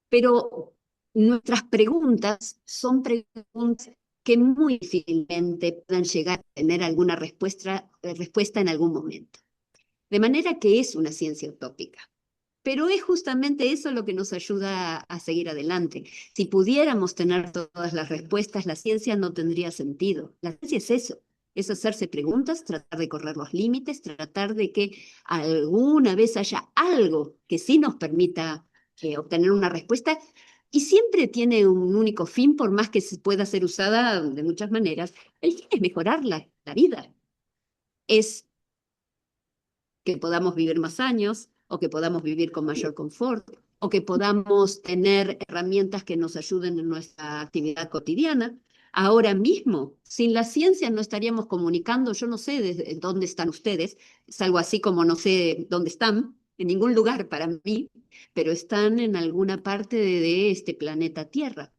Pero nuestras preguntas son preguntas que muy difícilmente puedan llegar a tener alguna respuesta en algún momento. De manera que es una ciencia utópica. Pero es justamente eso lo que nos ayuda a seguir adelante. Si pudiéramos tener todas las respuestas, la ciencia no tendría sentido. La ciencia es eso, es hacerse preguntas, tratar de correr los límites, tratar de que alguna vez haya algo que sí nos permita obtener una respuesta. Y siempre tiene un único fin, por más que pueda ser usada de muchas maneras. El fin es mejorar la vida. Es que podamos vivir más años, o que podamos vivir con mayor confort, o que podamos tener herramientas que nos ayuden en nuestra actividad cotidiana. Ahora mismo, sin la ciencia no estaríamos comunicando, yo no sé desde dónde están ustedes, es algo así como no sé dónde están, en ningún lugar para mí, pero están en alguna parte de este planeta Tierra.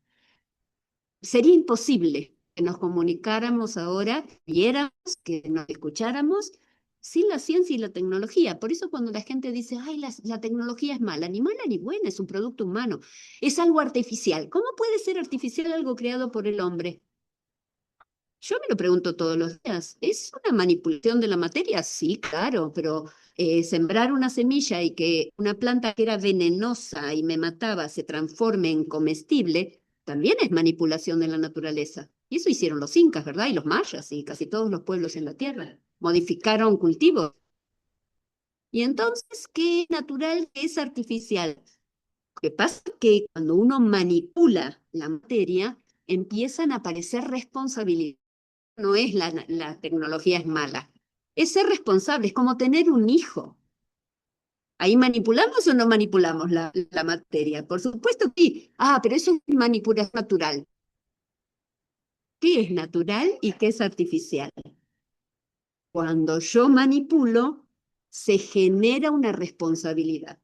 Sería imposible que nos comunicáramos ahora, viéramos, que nos escucháramos, sin la ciencia y la tecnología. Por eso cuando la gente dice, ay, la tecnología es mala, ni mala ni buena, es un producto humano, es algo artificial. ¿Cómo puede ser artificial algo creado por el hombre? Yo me lo pregunto todos los días. ¿Es una manipulación de la materia? Sí, claro, pero sembrar una semilla y que una planta que era venenosa y me mataba se transforme en comestible, también es manipulación de la naturaleza. Y eso hicieron los incas, ¿verdad? Y los mayas y casi todos los pueblos en la tierra. Modificaron cultivos. Y entonces, ¿qué es natural, qué es artificial? Lo que pasa es que cuando uno manipula la materia, empiezan a aparecer responsabilidades. No es la tecnología es mala, es ser responsable, es como tener un hijo. ¿Ahí manipulamos o no manipulamos la materia? Por supuesto que sí. Ah, pero eso es manipulación natural. ¿Qué es natural y qué es artificial? Cuando yo manipulo, se genera una responsabilidad.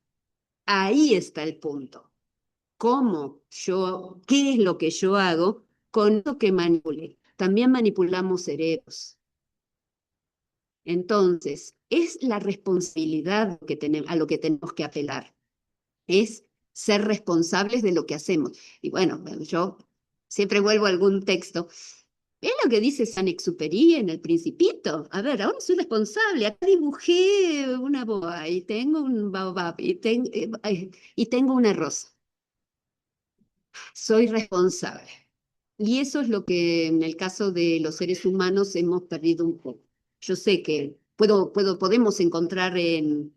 Ahí está el punto. ¿Qué es lo que yo hago con lo que manipule? También manipulamos cerebros. Entonces, es la responsabilidad a lo que tenemos que apelar. Es ser responsables de lo que hacemos. Y bueno, yo siempre vuelvo a algún texto. Es lo que dice Saint-Exupéry en El Principito. A ver, ahora soy responsable. Acá dibujé una boa y tengo un baobab y tengo una rosa. Soy responsable. Y eso es lo que en el caso de los seres humanos hemos perdido un poco. Yo sé que podemos encontrar en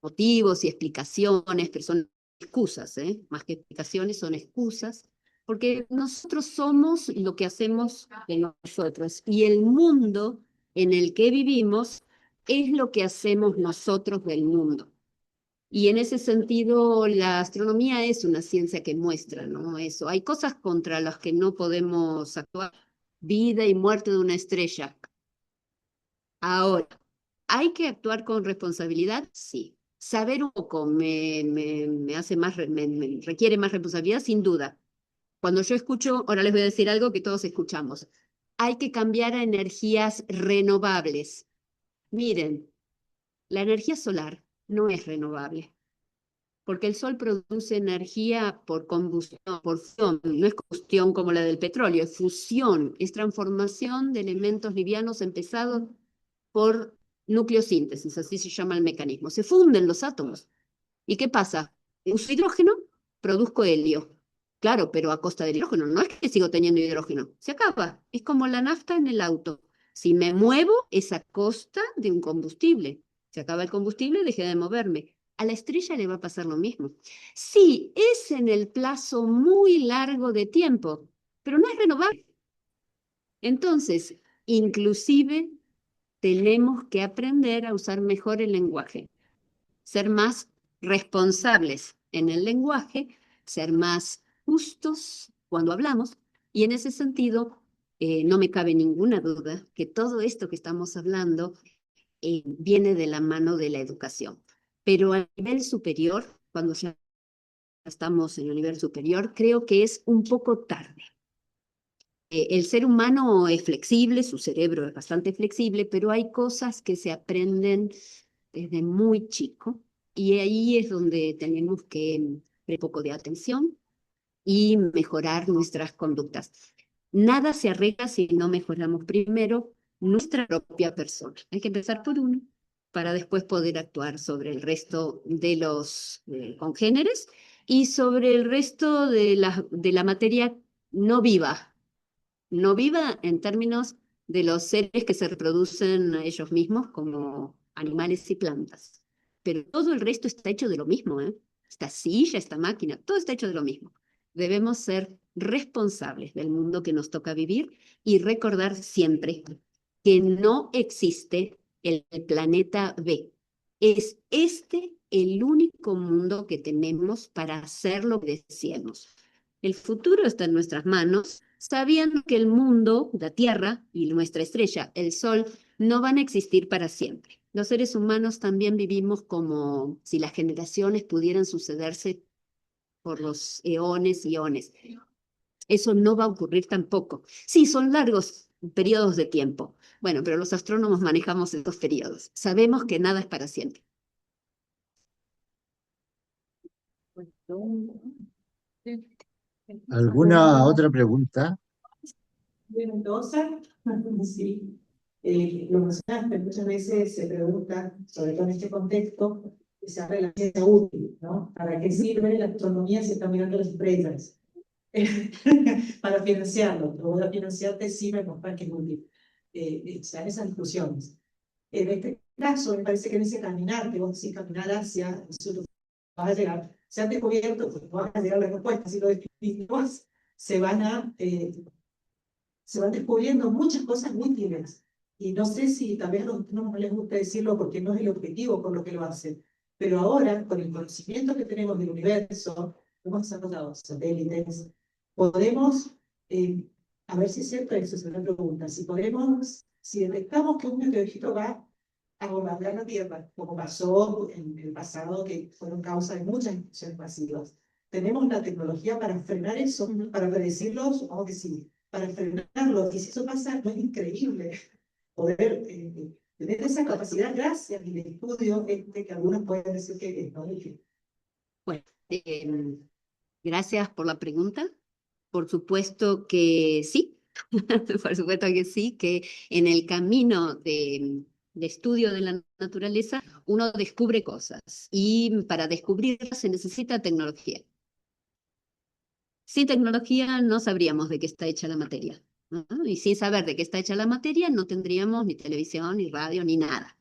motivos y explicaciones, pero son excusas, más que explicaciones, son excusas, porque nosotros somos lo que hacemos de nosotros y el mundo en el que vivimos es lo que hacemos nosotros del mundo. Y en ese sentido, la astronomía es una ciencia que muestra, ¿no? Eso. Hay cosas contra las que no podemos actuar. Vida y muerte de una estrella. Ahora, ¿hay que actuar con responsabilidad? Sí. Saber un poco me hace más, me requiere más responsabilidad, sin duda. Cuando yo escucho, ahora les voy a decir algo que todos escuchamos. Hay que cambiar a energías renovables. Miren, la energía solar no es renovable, porque el sol produce energía por combustión, por fusión, no es combustión como la del petróleo, es fusión, es transformación de elementos livianos en pesados por nucleosíntesis, así se llama el mecanismo. Se funden los átomos. ¿Y qué pasa? Uso hidrógeno, produzco helio. Claro, pero a costa del hidrógeno. No es que sigo teniendo hidrógeno. Se acaba. Es como la nafta en el auto. Si me muevo, es a costa de un combustible. Se acaba el combustible, dejé de moverme. A la estrella le va a pasar lo mismo. Sí, es en el plazo muy largo de tiempo, pero no es renovable. Entonces, inclusive tenemos que aprender a usar mejor el lenguaje, ser más responsables en el lenguaje, ser más justos cuando hablamos, y en ese sentido no me cabe ninguna duda que todo esto que estamos hablando viene de la mano de la educación. Pero a nivel superior, cuando ya estamos en el nivel superior, creo que es un poco tarde. El ser humano es flexible, su cerebro es bastante flexible, pero hay cosas que se aprenden desde muy chico y ahí es donde tenemos que prestar un poco de atención y mejorar nuestras conductas. Nada se arregla si no mejoramos primero nuestra propia persona. Hay que empezar por uno para después poder actuar sobre el resto de los congéneres y sobre el resto de la materia no viva. No viva en términos de los seres que se reproducen a ellos mismos como animales y plantas. Pero todo el resto está hecho de lo mismo, ¿eh? Esta silla, esta máquina, todo está hecho de lo mismo. Debemos ser responsables del mundo que nos toca vivir y recordar siempre que no existe el planeta B. Es este el único mundo que tenemos para hacer lo que deseemos. El futuro está en nuestras manos, sabiendo que el mundo, la Tierra y nuestra estrella, el Sol, no van a existir para siempre. Los seres humanos también vivimos como si las generaciones pudieran sucederse por los eones y eones. Eso no va a ocurrir tampoco. Sí, son largos periodos de tiempo. Bueno, pero los astrónomos manejamos estos periodos. Sabemos que nada es para siempre. ¿Alguna otra pregunta? De Mendoza, sí. Lo mencionaste, muchas veces se pregunta, sobre todo en este contexto, esa relación útil, ¿no? ¿Para qué sirve la astronomía si está mirando las estrellas? Para financiarlo, pero para financiarte sirve mostrar que es útil. Se dan esas discusiones. En este caso, me parece que en ese caminar, que vos decís caminar hacia, nosotros vas a llegar, se han descubierto, pues no vas a llegar a la respuesta, si lo describís vos, se van descubriendo muchas cosas útiles. Y no sé si también no les gusta decirlo porque no es el objetivo por lo que lo hacen. Pero ahora, con el conocimiento que tenemos del universo, hemos desarrollado satélites, podemos, a ver si es cierto eso, es una pregunta, si detectamos que un meteorito va a bombardear la Tierra, como pasó en el pasado, que fueron causa de muchas explosiones masivas, ¿tenemos la tecnología para frenar eso, para predecirlo? Supongo que sí, para frenarlo. Y si eso pasa, no es increíble poder tener esa capacidad gracias al estudio que algunos pueden decir que es no difícil. Bueno, gracias por la pregunta. Por supuesto que sí, por supuesto que sí, que en el camino de estudio de la naturaleza uno descubre cosas y para descubrirlas se necesita tecnología. Sin tecnología no sabríamos de qué está hecha la materia, ¿no? Y sin saber de qué está hecha la materia no tendríamos ni televisión, ni radio, ni nada.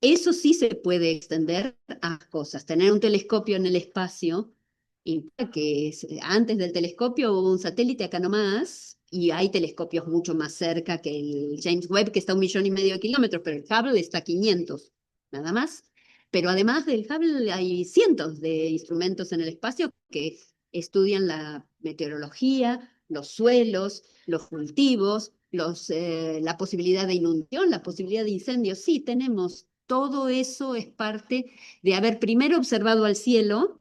Eso sí se puede extender a cosas. Tener un telescopio en el espacio, que antes del telescopio hubo un satélite acá nomás, y hay telescopios mucho más cerca que el James Webb, que está a 1,5 millones de kilómetros, pero el Hubble está a 500, nada más. Pero además del Hubble hay cientos de instrumentos en el espacio que estudian la meteorología, los suelos, los cultivos, la posibilidad de inundación, la posibilidad de incendios. Sí, tenemos todo eso, es parte de haber primero observado al cielo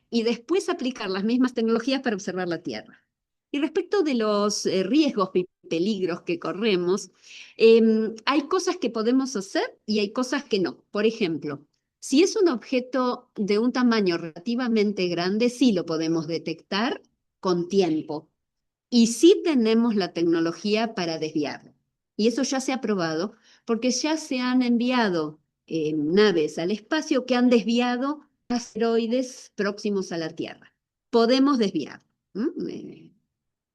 y después aplicar las mismas tecnologías para observar la Tierra. Y respecto de los riesgos y peligros que corremos, hay cosas que podemos hacer y hay cosas que no. Por ejemplo, si es un objeto de un tamaño relativamente grande, sí lo podemos detectar con tiempo. Y sí tenemos la tecnología para desviarlo. Y eso ya se ha probado porque ya se han enviado naves al espacio que han desviado asteroides próximos a la Tierra. Podemos desviar.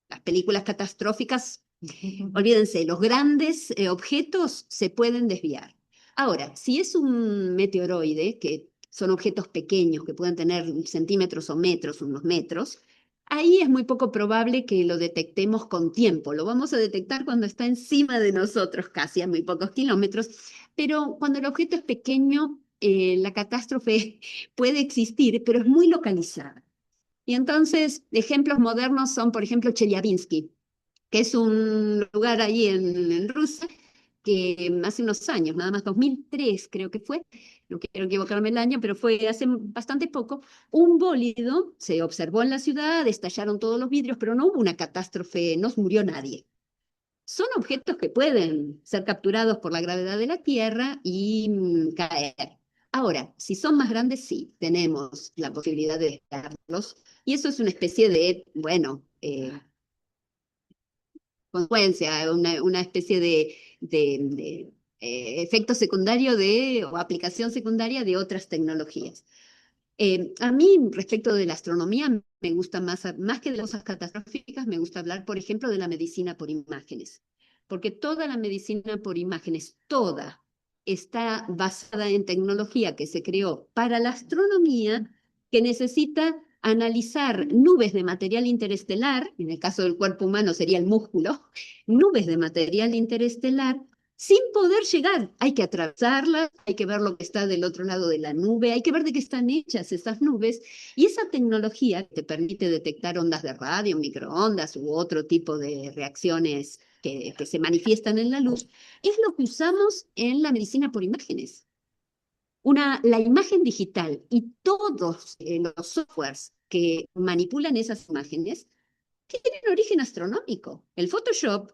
Las películas catastróficas, olvídense, los grandes objetos se pueden desviar. Ahora, si es un meteoroide, que son objetos pequeños que pueden tener centímetros o metros, unos metros, ahí es muy poco probable que lo detectemos con tiempo. Lo vamos a detectar cuando está encima de nosotros, casi a muy pocos kilómetros, pero cuando el objeto es pequeño, la catástrofe puede existir, pero es muy localizada. Y entonces, ejemplos modernos son, por ejemplo, Chelyabinsk, que es un lugar ahí en Rusia, que hace unos años, nada más 2003 creo que fue, no quiero equivocarme el año, pero fue hace bastante poco, un bólido se observó en la ciudad, estallaron todos los vidrios, pero no hubo una catástrofe, no murió nadie. Son objetos que pueden ser capturados por la gravedad de la Tierra y caer. Ahora, si son más grandes, sí, tenemos la posibilidad de descartarlos. Y eso es una especie de, bueno, consecuencia, una especie de efecto secundario o aplicación secundaria de otras tecnologías. A mí, respecto de la astronomía, me gusta más que de cosas catastróficas, me gusta hablar, por ejemplo, de la medicina por imágenes. Porque toda la medicina por imágenes, toda, está basada en tecnología que se creó para la astronomía, que necesita analizar nubes de material interestelar, en el caso del cuerpo humano sería el músculo, nubes de material interestelar, sin poder llegar. Hay que atravesarlas, hay que ver lo que está del otro lado de la nube, hay que ver de qué están hechas esas nubes, y esa tecnología que te permite detectar ondas de radio, microondas u otro tipo de reacciones que se manifiestan en la luz, es lo que usamos en la medicina por imágenes. La imagen digital y todos los softwares que manipulan esas imágenes tienen origen astronómico. El Photoshop,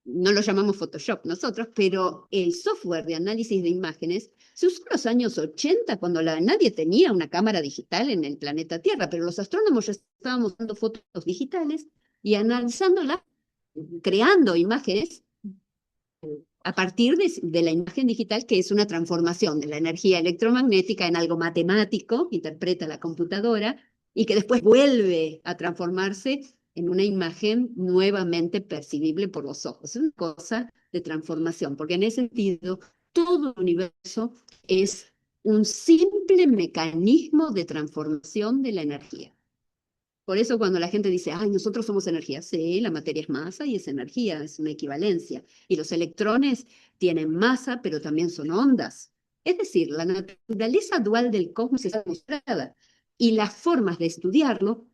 no lo llamamos Photoshop nosotros, pero el software de análisis de imágenes se usó en los años 80 cuando nadie tenía una cámara digital en el planeta Tierra, pero los astrónomos ya estaban usando fotos digitales y analizándolas creando imágenes a partir de la imagen digital, que es una transformación de la energía electromagnética en algo matemático, que interpreta la computadora, y que después vuelve a transformarse en una imagen nuevamente percibible por los ojos. Es una cosa de transformación, porque en ese sentido todo el universo es un simple mecanismo de transformación de la energía. Por eso cuando la gente dice, ay, nosotros somos energía, sí, la materia es masa y es energía, es una equivalencia. Y los electrones tienen masa, pero también son ondas. Es decir, la naturaleza dual del cosmos está demostrada. Y las formas de estudiarlo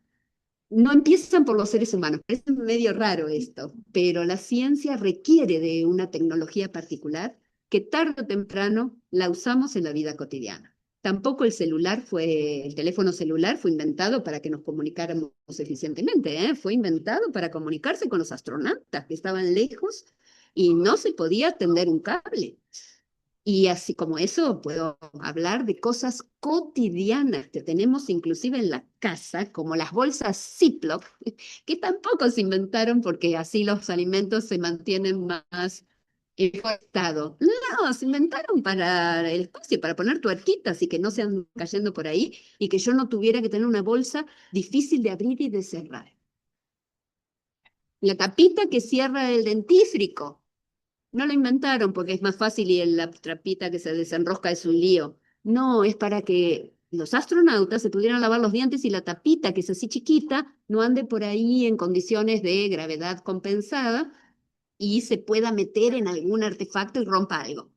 no empiezan por los seres humanos. Es medio raro esto, pero la ciencia requiere de una tecnología particular que tarde o temprano la usamos en la vida cotidiana. Tampoco el teléfono celular fue inventado para que nos comunicáramos eficientemente, ¿eh? Fue inventado para comunicarse con los astronautas que estaban lejos y no se podía tender un cable. Y así como eso, puedo hablar de cosas cotidianas que tenemos inclusive en la casa, como las bolsas Ziploc, que tampoco se inventaron porque así los alimentos se mantienen más en buen estado. No, se inventaron para el espacio, para poner tuerquitas y que no se anden cayendo por ahí y que yo no tuviera que tener una bolsa difícil de abrir y de cerrar. La tapita que cierra el dentífrico. No lo inventaron porque es más fácil y la trapita que se desenrosca es un lío. No, es para que los astronautas se pudieran lavar los dientes y la tapita, que es así chiquita, no ande por ahí en condiciones de gravedad compensada y se pueda meter en algún artefacto y rompa algo.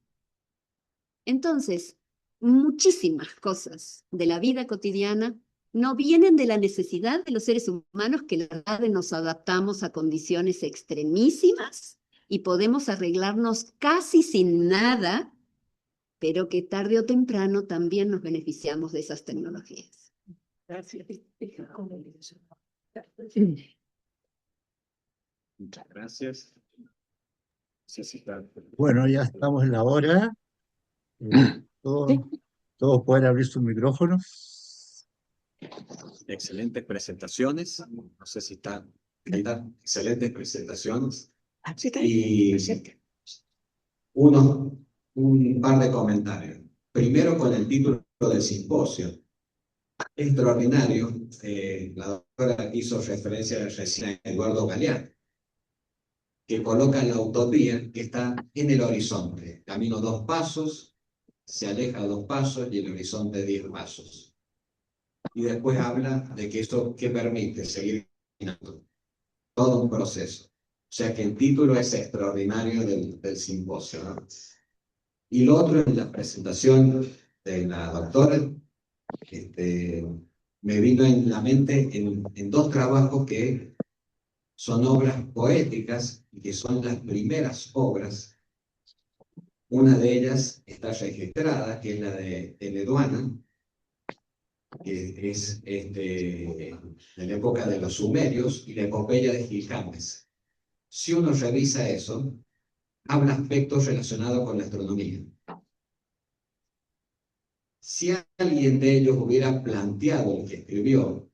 Entonces, muchísimas cosas de la vida cotidiana no vienen de la necesidad de los seres humanos, que la verdad nos adaptamos a condiciones extremísimas y podemos arreglarnos casi sin nada, pero que tarde o temprano también nos beneficiamos de esas tecnologías. Gracias. Muchas gracias. Bueno, ya estamos en la hora. Todos pueden abrir sus micrófonos. Excelentes presentaciones. No sé si están. Excelentes presentaciones. Y un par de comentarios. Primero con el título del simposio. Extraordinario. La doctora hizo referencia recién a Eduardo Galeano, que coloca la utopía que está en el horizonte. Camino 2 pasos, se aleja 2 pasos y el horizonte 10 pasos. Y después habla de que esto que permite seguir caminando. Todo un proceso. O sea que el título es extraordinario del simposio, ¿no? Y lo otro es la presentación de la doctora. Me vino en la mente en 2 trabajos que son obras poéticas y que son las primeras obras. Una de ellas está registrada, que es la de Teleduana, que es de la época de los sumerios, y la epopeya de Gilgamesh. Si uno revisa eso, habla aspectos relacionados con la astronomía. Si alguien de ellos hubiera planteado lo que escribió,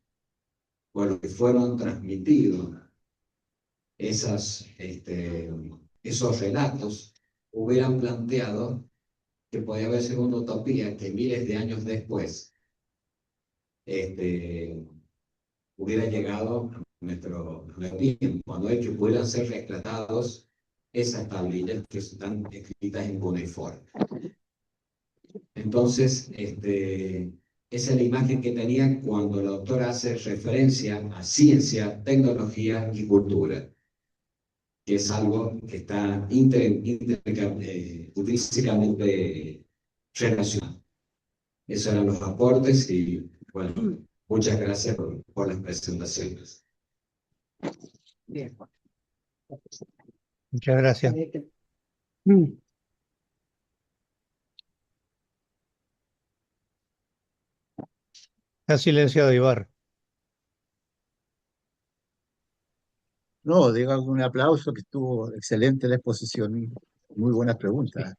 o lo que fueron transmitidos, esos relatos, hubieran planteado que podía haber sido una utopía que miles de años después hubiera llegado a nuestro tiempo, ¿no? Y que pudieran ser retratados esas tablillas que están escritas en cuneiforme. Entonces, esa es la imagen que tenía cuando la doctora hace referencia a ciencia, tecnología y cultura, que es algo que está intrínsecamente relacionado. Esos eran los aportes y, bueno, muchas gracias por las presentaciones. Bien. Muchas gracias. Está silenciado, Ibar. No, diga un aplauso, que estuvo excelente la exposición. Muy buenas preguntas.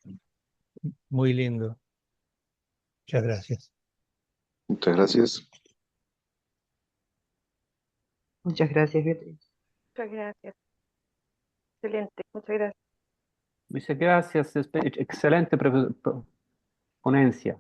Muy lindo. Muchas gracias. Muchas gracias. Muchas gracias, Beatriz. Muchas gracias. Excelente, muchas gracias. Muchas gracias, excelente ponencia.